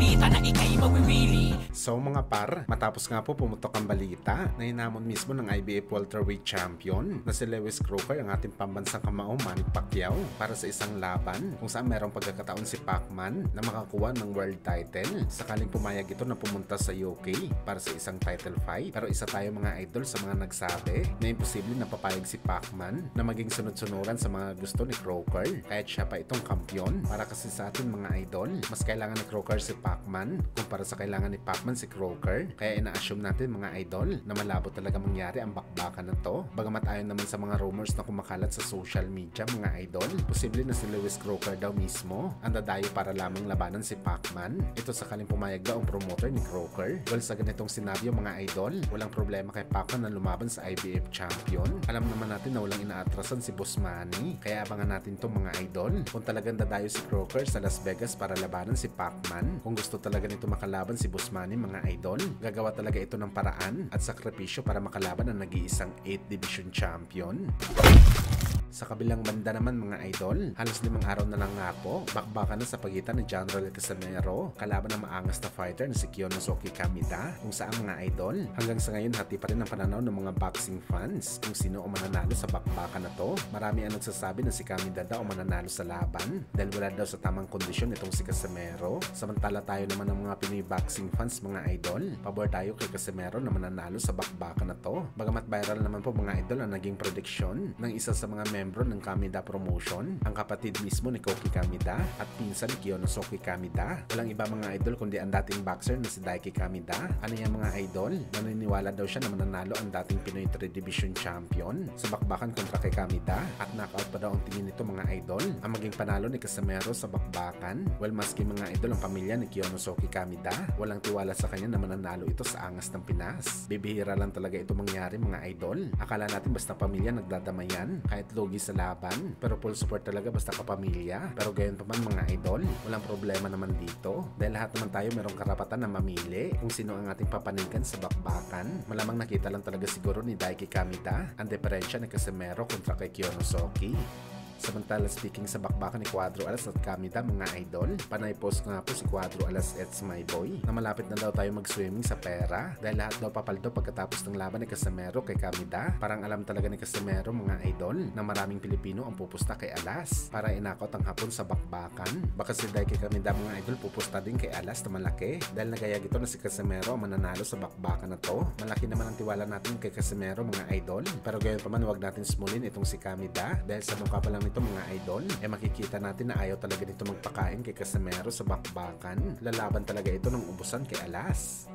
balita na ikay mawiwili. So mga par, matapos nga po pumutok ang balita na hinamon mismo ng IBF welterweight champion na si Lewis Croker ang ating pambansang kamao Manny Pacquiao para sa isang laban kung saan merong pagkakataon si Pacman na makakuha ng world title. Sakaling pumayag ito na pumunta sa UK para sa isang title fight. Pero isa tayo mga idol sa mga nagsabi na imposible na papayag si Pacman na maging sunod-sunuran sa mga gusto ni Croker kahit siya pa itong kampiyon. Para kasi sa atin mga idol, mas kailangan ni Croker si Pacman kumpara sa kailangan ni Pacman si Croker. Kaya ina-assume natin mga idol na malabo talaga mangyari ang bakbakan na to. Bagamat ayon naman sa mga rumors na kumakalat sa social media mga idol, posible na si Lewis Croker daw mismo ang dadayo para lamang labanan si Pacman. Ito sakaling pumayag daw ang promoter ni Croker. Well, sa ganitong senaryo mga idol, walang problema kay Pacman na lumaban sa IBF champion. Alam naman natin na walang inaatrasan si Boss Manny. Kaya abangan natin to mga idol kung talagang dadayo si Croker sa Las Vegas para labanan si Pacman. Kung gusto talaga nito makalaban si Boss Manny mga idol, gagawa talaga ito ng paraan at sakripisyo para makalaban ang nag-iisang 8th division champion. Sa kabilang banda naman mga idol, halos 5 araw na lang nga po, bakbakan na sa pagitan ni John Rolel Casimero kalaban ng maangas na fighter na si Kiyonosuke Kamida, kung saan mga idol, hanggang sa ngayon hati pa rin ang pananaw ng mga boxing fans kung sino ang mananalo sa bakbakan na to. Marami ang nagsasabi na si Kamida daw ang mananalo sa laban dahil wala daw sa tamang kondisyon itong si Casimero. Samantala tayo naman ng mga Pinoy boxing fans mga idol, pabor tayo kay Casimero na mananalo sa bakbakan na to. Bagamat viral naman po mga idol ang naging prediction ng isa sa mga membro ng Kamida Promotion, ang kapatid mismo ni Koki Kamida at pinsan ni Kiyonosuke Kamida. Walang iba mga idol kundi ang dating boxer na si Daiki Kamida. Ano yan mga idol? Naniniwala daw siya na mananalo ang dating Pinoy 3 Division champion sa bakbakan kontra kay Kamida at knockout pa daw ang tingin nito mga idol ang maging panalo ni Casimero sa bakbakan. Well, maski mga idol ang pamilya ni Kiyonosuke Kamida, walang tiwala sa kanya na mananalo ito sa angas ng Pinas. Bibihira lang talaga ito mangyari mga idol. Akala natin basta pamilya nagdadamayan kahit logi sa laban, pero full support talaga basta kapamilya. Pero gayon pa man mga idol, walang problema naman dito dahil lahat naman tayo merong karapatan na mamili kung sino ang ating papanigan sa bakbakan. Malamang nakita lang talaga siguro ni Daiki Kamida ang diferensya ni Casimero kontra kay Kiyonosuke. Samantala speaking sa bakbakan ni Cuadro Alas at Kamida mga idol, panay post nga po si Cuadro Alas It's My Boy na malapit na daw tayo mag-swimming sa pera dahil lahat daw papaldo pagkatapos ng laban ni Casimero kay Kamida. Parang alam talaga ni Casimero mga idol na maraming Pilipino ang pupusta kay Alas para inakot ang hapon sa bakbakan. Baka si Daiki Kamida mga idol pupusta din kay Alas na malaki dahil nagayag ito na si Casimero ang mananalo sa bakbakan na to. Malaki naman ang tiwala natin kay Casimero mga idol, pero gayon pa man huwag natin smulin itong si Kamida dahil sa mukha pa lang ito mga idol, makikita natin na ayaw talaga nito magpakain kay Casimero sa bakbakan. Lalaban talaga ito ng ubusan kay Alas.